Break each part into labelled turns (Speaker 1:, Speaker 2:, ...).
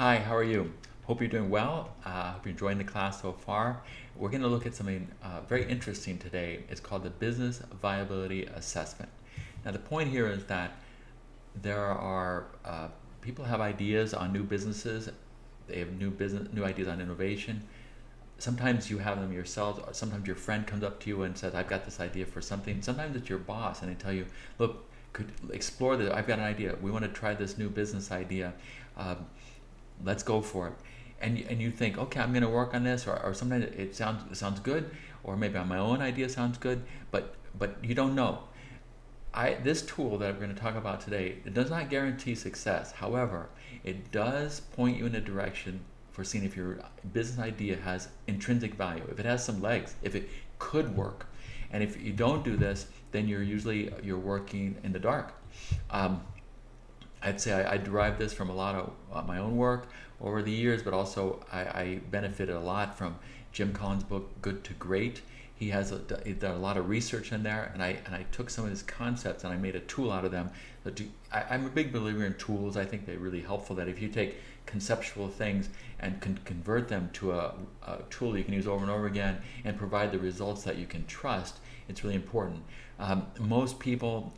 Speaker 1: Hi, how are you? Hope you're doing well. Hope you're enjoying the class so far. We're going to look at something very interesting today. It's called the Business Viability Assessment. Now, the point here is that there are people have ideas on new businesses. They have new ideas on innovation. Sometimes you have them yourselves, or sometimes your friend comes up to you and says, "I've got this idea for something." Sometimes it's your boss, and they tell you, "Look, could explore this. I've got an idea. We want to try this new business idea. Um, let's go for it." And you think, okay, I'm going to work on this, or sometimes it sounds good, or maybe on my own idea sounds good, but you don't know. This tool that we're going to talk about today, it does not guarantee success. However, it does point you in a direction for seeing if your business idea has intrinsic value, if it has some legs, if it could work. And if you don't do this, then you're working in the dark. Um, I'd say I derived this from a lot of my own work over the years, but also I benefited a lot from Jim Collins' book, Good to Great. He done a lot of research in there, and I took some of his concepts and I made a tool out of them. I'm a big believer in tools. I think they're really helpful, that if you take conceptual things and can convert them to a tool you can use over and over again and provide the results that you can trust, it's really important. Most people,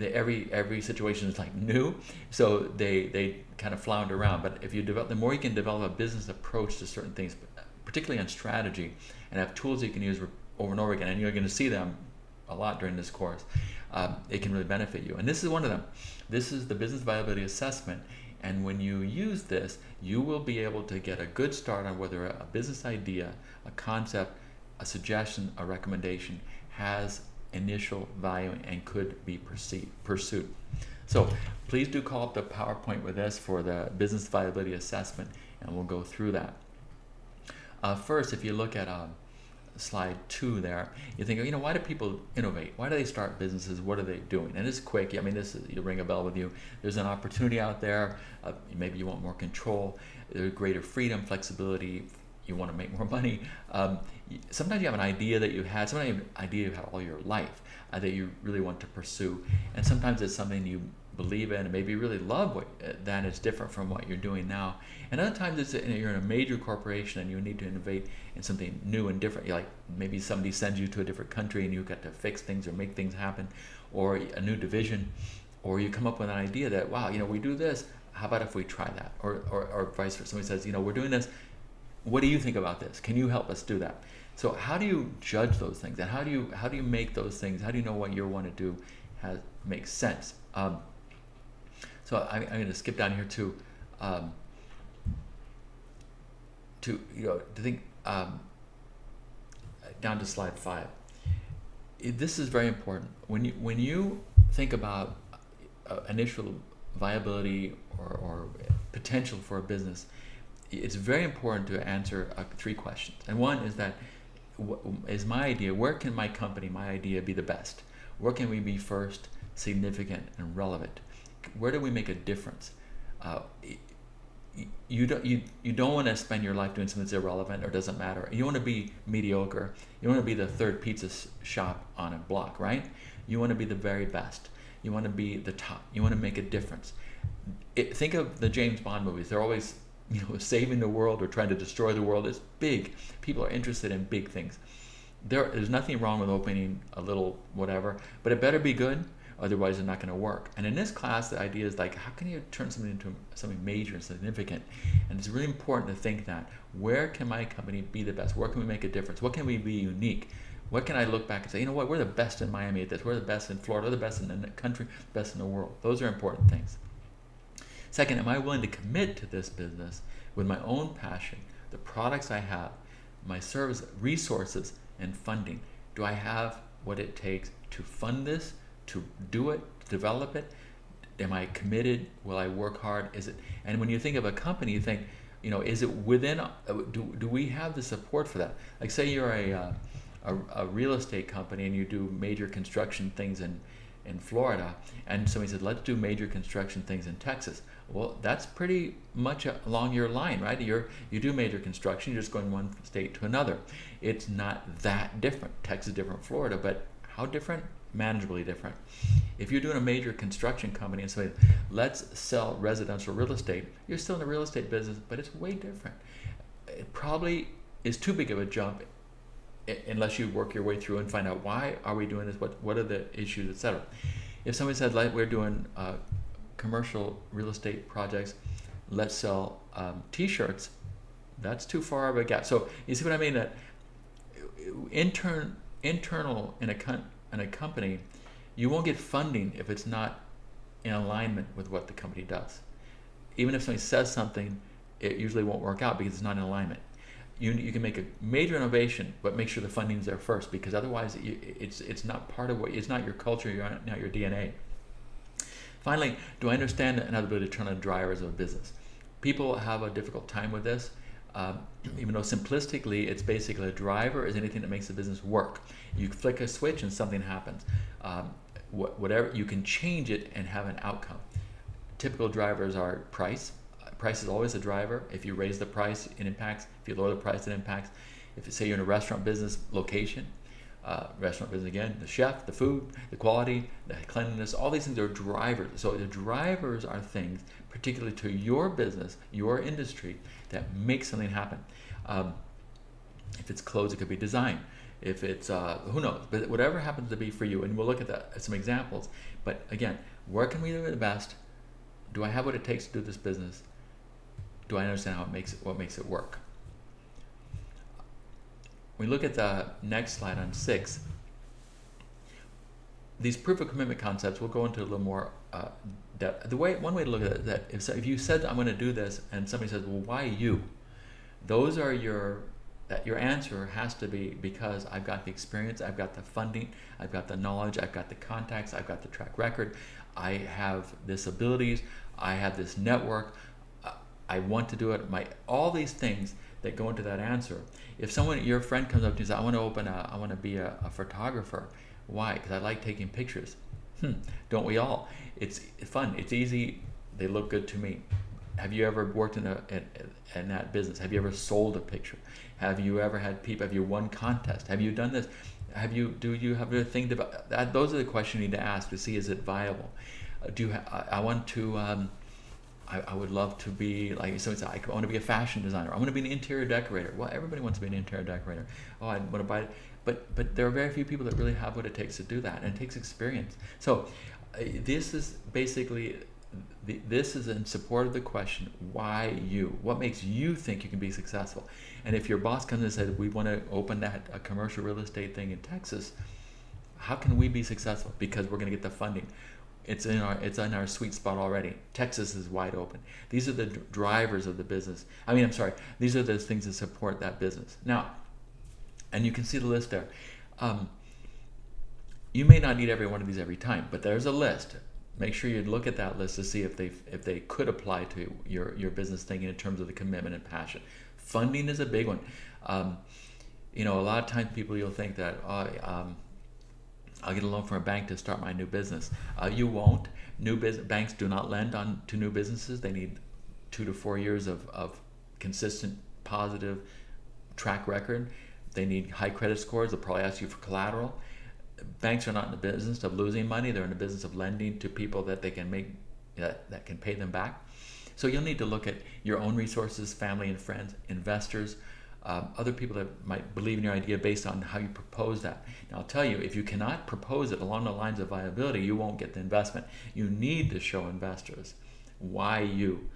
Speaker 1: every situation is like new, so they kind of flounder around. But if you develop, the more you can develop a business approach to certain things, particularly on strategy, and have tools you can use over and over again, and you're going to see them a lot during this course, it can really benefit you. And this is one of them. This is the Business Viability Assessment. And when you use this, you will be able to get a good start on whether a business idea, a concept, a suggestion, a recommendation has initial value and could be pursued. So please do call up the PowerPoint with us for the Business Viability Assessment, and we'll go through that. First, if you look at slide 2 there, you think, why do people innovate? Why do they start businesses? What are they doing? And it's quick. I mean, you'll ring a bell with you. There's an opportunity out there. Maybe you want more control. There's greater freedom, flexibility. You want to make more money. Sometimes you have an idea that you had. Sometimes you have an idea you've had all your life that you really want to pursue. And sometimes it's something you believe in and maybe you really love, that is different from what you're doing now. And other times you're in a major corporation and you need to innovate in something new and different. Like maybe somebody sends you to a different country and you've got to fix things or make things happen, or a new division, or you come up with an idea that, wow, we do this. How about if we try that? Or vice versa. Somebody says, we're doing this. What do you think about this? Can you help us do that? So how do you judge those things? And how do you make those things? How do you know what you want to do makes sense? So I'm going to skip down here to think down to slide 5. This is very important. When you think about initial viability or potential for a business, it's very important to answer 3 questions. And one is that, is my idea, where can my company, my idea be the best? Where can we be first, significant, and relevant? Where do we make a difference? You don't want to spend your life doing something that's irrelevant or doesn't matter. You want to be mediocre. You want to be the third pizza shop on a block, right? You want to be the very best. You want to be the top. You want to make a difference. Think of the James Bond movies. They're always saving the world or trying to destroy the world. It's big. People are interested in big things. There's nothing wrong with opening a little whatever, but it better be good. Otherwise, it's not going to work. And in this class, the idea is how can you turn something into something major and significant? And it's really important to think that, where can my company be the best? Where can we make a difference? What can we be unique? What can I look back and say, what, we're the best in Miami at this. We're the best in Florida. We're the best in the country, best in the world. Those are important things. Second, am I willing to commit to this business with my own passion, the products I have, my service, resources, and funding? Do I have what it takes to fund this, to do it, to develop it? Am I committed? Will I work hard? And when you think of a company, you think, is it within? Do we have the support for that? Like, say you're a real estate company and you do major construction things in Florida, and somebody said, let's do major construction things in Texas. Well, that's pretty much along your line, right? You do major construction, you're just going one state to another. It's not that different. Texas is different from Florida, but how different? manageably different. If you're doing a major construction company and say, let's sell residential real estate, you're still in the real estate business, but it's way different. It probably is too big of a jump unless you work your way through and find out why are we doing this, what are the issues, etc. If somebody said, like, we're doing commercial real estate projects, let's sell t-shirts, that's too far of a gap. So you see what I mean? That internal in a company, you won't get funding if it's not in alignment with what the company does. Even if somebody says something, it usually won't work out because it's not in alignment. You can make a major innovation, but make sure the funding's there first, because otherwise it's not part of it's not your culture, not your DNA. Finally, do I understand and have the ability to turn on drivers of a business? People have a difficult time with this. Even though simplistically, it's basically a driver is anything that makes the business work. You flick a switch and something happens. Whatever, you can change it and have an outcome. Typical drivers are price. Price is always a driver. If you raise the price, it impacts. If you lower the price, it impacts. If you say you're in a restaurant business, location. Restaurant business again, the chef, the food, the quality, the cleanliness, all these things are drivers. So the drivers are things, particularly to your business, your industry, that make something happen. If it's clothes, it could be design. If it's, who knows, but whatever happens to be for you, and we'll look at some examples. But again, where can we do it the best? Do I have what it takes to do this business? Do I understand what makes it work? We look at the next slide on 6. These proof of commitment concepts, we'll go into a little more depth. One way to look at it is that if you said, I'm going to do this, and somebody says, well, why you? Those are your answer has to be because I've got the experience, I've got the funding, I've got the knowledge, I've got the contacts, I've got the track record, I have this abilities, I have this network, I want to do it. All these things that go into that answer. If your friend comes up to you and says, I want to be a photographer. Why? Because I like taking pictures. Don't we all? It's fun. It's easy. They look good to me. Have you ever worked in that business? Have you ever sold a picture? Have you ever had people? Have you won contests? Have you done this? Do you have a thing about that? Those are the questions you need to ask to see, is it viable? I want to. I would love to be, like, so I want to be a fashion designer. I want to be an interior decorator. Well, everybody wants to be an interior decorator. Oh, I want to buy it. But there are very few people that really have what it takes to do that, and it takes experience. So this is basically, this is in support of the question, why you? What makes you think you can be successful? And if your boss comes and says, we want to open a commercial real estate thing in Texas, how can we be successful? Because we're going to get the funding. It's in our sweet spot already. Texas is wide open. These are the drivers of the business. These are the things that support that business. Now, and you can see the list there. You may not need every one of these every time, but there's a list. Make sure you look at that list to see if they could apply to your business thinking in terms of the commitment and passion. Funding is a big one. A lot of times you'll think that, I'll get a loan from a bank to start my new business. You won't. Banks do not lend to new businesses. They need 2 to 4 years of consistent, positive track record. They need high credit scores. They'll probably ask you for collateral. Banks are not in the business of losing money. They're in the business of lending to people that they can that can pay them back. So you'll need to look at your own resources, family and friends, investors, other people that might believe in your idea based on how you propose that. Now, I'll tell you, if you cannot propose it along the lines of viability, you won't get the investment. You need to show investors why you.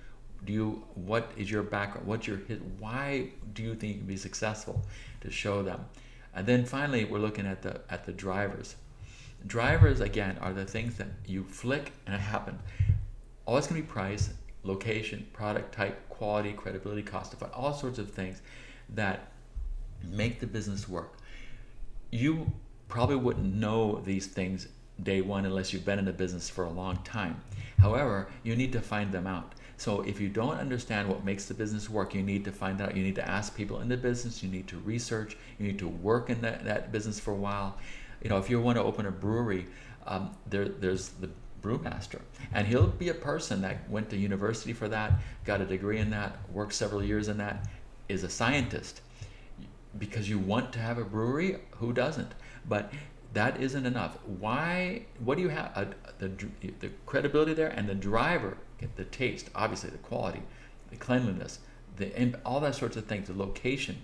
Speaker 1: What is your background? Why do you think you can be successful? To show them. And then finally, we're looking at the drivers. Drivers, again, are the things that you flick and it happens. Always going to be price, location, product type, quality, credibility, cost of fund, all sorts of things that make the business work. You probably wouldn't know these things day one unless you've been in the business for a long time. However, you need to find them out. So if you don't understand what makes the business work, you need to find out. You need to ask people in the business. You need to research. You need to work in that business for a while. If you want to open a brewery, there's the brewmaster, and he'll be a person that went to university for that, got a degree in that, worked several years in that, is a scientist. Because you want to have a brewery, who doesn't? But that isn't enough. Why? What do you have? The credibility there, and the driver, the taste, obviously the quality, the cleanliness, all that sorts of things, the location.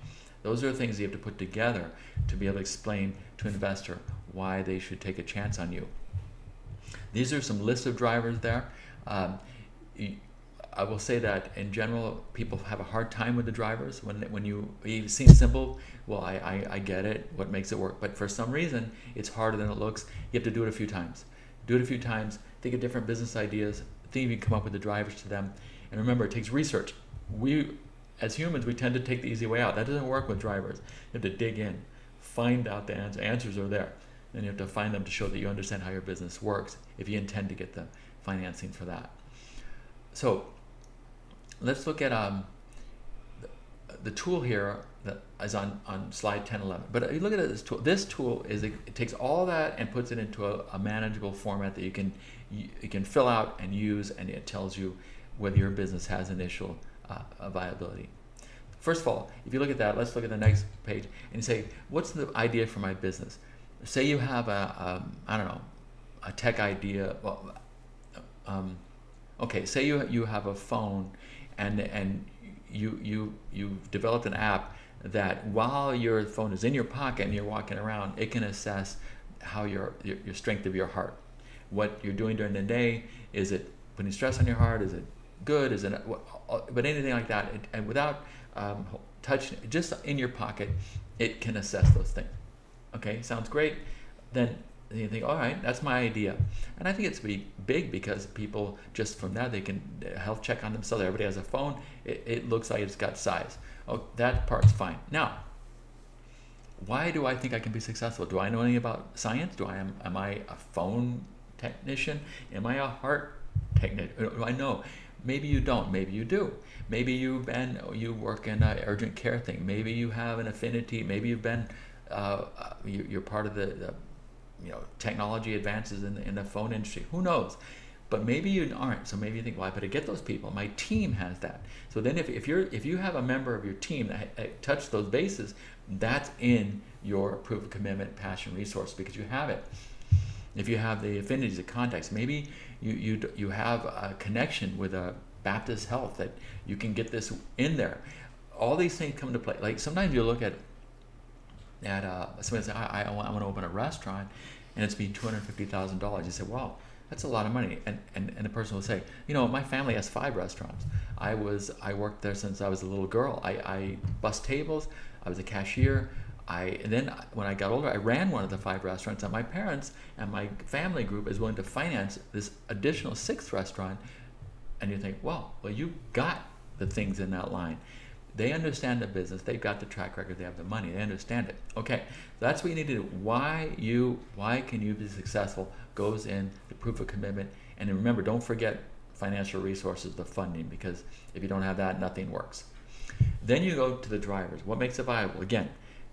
Speaker 1: Those are things you have to put together to be able to explain to an investor why they should take a chance on you. These are some lists of drivers there. I will say that in general, people have a hard time with the drivers. When it seems simple, well, I get it, what makes it work. But for some reason, it's harder than it looks. You have to do it a few times. Do it a few times, think of different business ideas, think you can come up with the drivers to them. And remember, it takes research. We, as humans, we tend to take the easy way out. That doesn't work with drivers. You have to dig in, find out the answers are there. And you have to find them to show that you understand how your business works if you intend to get the financing for that. So let's look at the tool here that is on slide 10, 11. But you look at this tool. This tool it takes all that and puts it into a manageable format that you can fill out and use, and it tells you whether your business has initial viability. First of all, if you look at that, let's look at the next page and say, what's the idea for my business? Say you have I don't know, a tech idea. Well, okay, say you have a phone, and you've developed an app that while your phone is in your pocket and you're walking around, it can assess how your strength of your heart, what you're doing during the day. Is it putting stress on your heart? Is it good? Is it? But anything like that, and without touching, just in your pocket, it can assess those things. Okay, sounds great. Then you think, all right, that's my idea. And I think it's big because people, just from that, they can health check on themselves. Everybody has a phone. It looks like it's got size. Oh, that part's fine. Now, why do I think I can be successful? Do I know anything about science? Am I a phone technician? Am I a heart technician? Do I know? Maybe you don't. Maybe you do. Maybe you work in an urgent care thing. Maybe you have an affinity. Maybe you've been you're part of the technology advances in the phone industry. Who knows? But maybe you aren't. So maybe you think, well, I better get those people. My team has that. So then if you have a member of your team that touched those bases, that's in your proof of commitment, passion, resource, because you have it. If you have the affinities, the contacts, maybe you have a connection with a Baptist Health that you can get this in there. All these things come into play. Like sometimes you look at somebody say, I want to open a restaurant, and it's been $250,000. You say, wow, that's a lot of money. And the person will say, my family has 5 restaurants. I worked there since I was a little girl. I bussed tables. I was a cashier. And then when I got older, I ran one of the 5 restaurants, and my parents and my family group is willing to finance this additional 6th restaurant. And you think, well, you got the things in that line. They understand the business. They've got the track record. They have the money. They understand it. Okay, that's what you need to do. Why can you be successful goes in the proof of commitment. And then remember, don't forget financial resources, the funding, because if you don't have that, nothing works. Then you go to the drivers. What makes it viable? Again,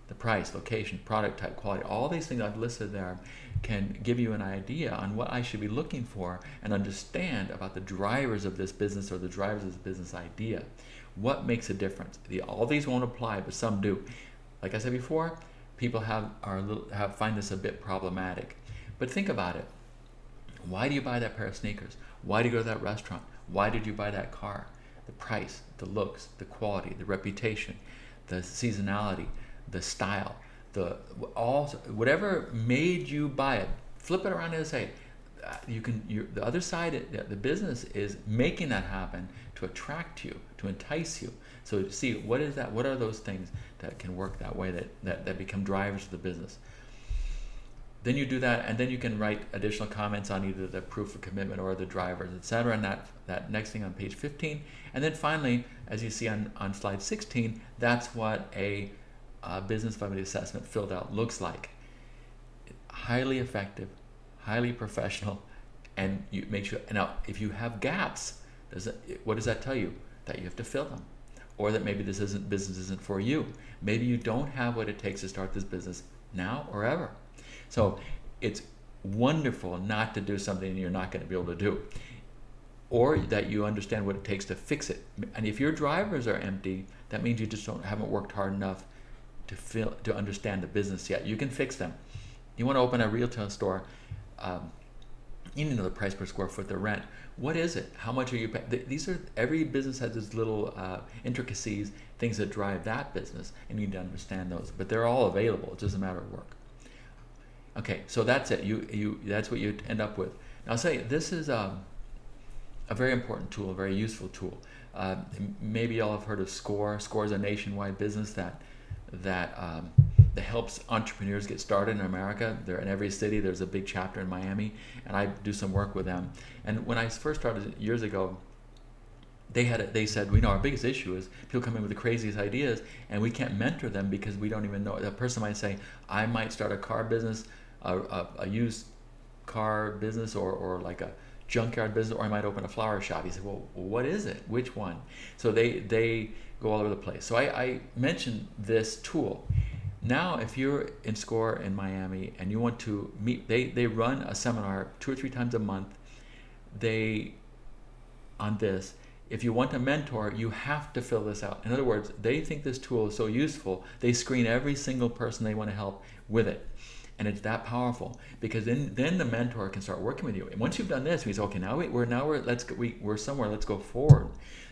Speaker 1: the price, location, product type, quality, all these things I've listed there can give you an idea on what I should be looking for and understand about the drivers of this business or the drivers of this business idea. What makes a difference? All these won't apply, but some do. Like I said before, people find this a bit problematic. But think about it. Why do you buy that pair of sneakers? Why do you go to that restaurant? Why did you buy that car? The price, the looks, the quality, the reputation, the seasonality, the style, whatever made you buy it. Flip it around and say, the other side, the business is making that happen to attract you, to entice you. So see, what is that? What are those things that can work that way, that become drivers of the business? Then you do that, and then you can write additional comments on either the proof of commitment or the drivers, etc. And that next thing on page 15. And then finally, as you see on slide 16, that's what a business viability assessment filled out looks like. Highly effective, highly professional, and you make sure. Now, if you have gaps, what does that tell you? That you have to fill them, or that maybe this business isn't for you. Maybe you don't have what it takes to start this business now or ever. So it's wonderful not to do something you're not going to be able to do, or that you understand what it takes to fix it. And if your drivers are empty, that means you just haven't worked hard enough to understand the business yet. You can fix them. You want to open a retail store, um, you need to know the price per square foot, the rent. What is it? How much are you paying? These are, every business has these little intricacies, things that drive that business, and you need to understand those. But they're all available. It's just a matter of work. Okay, so that's it. That's what you end up with. Now, I'll say this is a very important tool, a very useful tool. Maybe y'all have heard of SCORE. SCORE is a nationwide business that helps entrepreneurs get started in America. They're in every city. There's a big chapter in Miami, and I do some work with them. And when I first started years ago, they said, we know our biggest issue is people come in with the craziest ideas, and we can't mentor them because we don't even know. The person might say, I might start a car business, a used car business, or like a junkyard business, or I might open a flower shop. He said, well, what is it? Which one? So they go all over the place. So I mentioned this tool. Now, if you're in SCORE in Miami and you want to meet, they run a seminar 2 or 3 times a month. On this, if you want a mentor, you have to fill this out. In other words, they think this tool is so useful, they screen every single person they want to help with it. And it's that powerful, because then the mentor can start working with you. And once you've done this, we say, okay, we're somewhere. Let's go forward.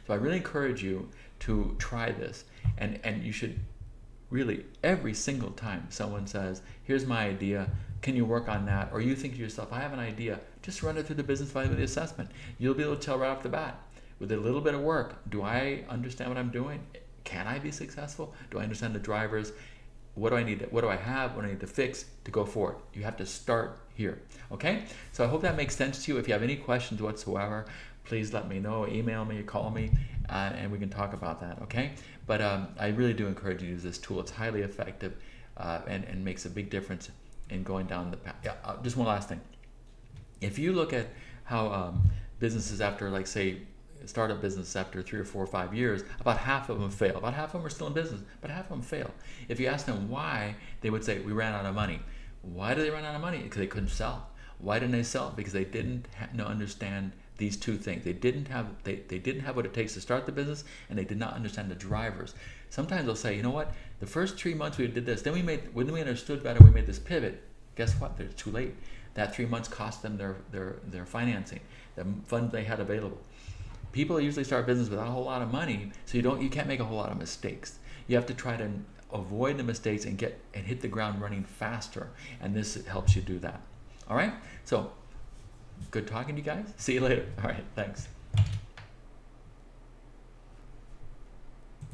Speaker 1: So I really encourage you to try this, and you should really, every single time someone says, here's my idea, can you work on that? Or you think to yourself, I have an idea, just run it through the business viability assessment. You'll be able to tell right off the bat, with a little bit of work, do I understand what I'm doing? Can I be successful? Do I understand the drivers? What do I need? What do I have? What do I need to fix to go forward? You have to start here. Okay? So I hope that makes sense to you. If you have any questions whatsoever, please let me know. Email me, call me, and we can talk about that. Okay? But I really do encourage you to use this tool. It's highly effective and makes a big difference in going down the path. Yeah. Just one last thing. If you look at how businesses after, like, say, startup business after 3 or 4 or 5 years, about half of them fail. About half of them are still in business, but half of them fail. If you ask them why, they would say, we ran out of money. Why did they run out of money? Because they couldn't sell. Why didn't they sell? Because they didn't understand these two things. They didn't have what it takes to start the business, and they did not understand the drivers. Sometimes they'll say, you know what, the first 3 months we did this, then when we understood better, we made this pivot. Guess what? They're too late. That 3 months cost them their financing, the funds they had available. People usually start business without a whole lot of money, so you can't make a whole lot of mistakes. You have to try to avoid the mistakes and hit the ground running faster, and this helps you do that. All right? So, good talking to you guys. See you later. All right, thanks.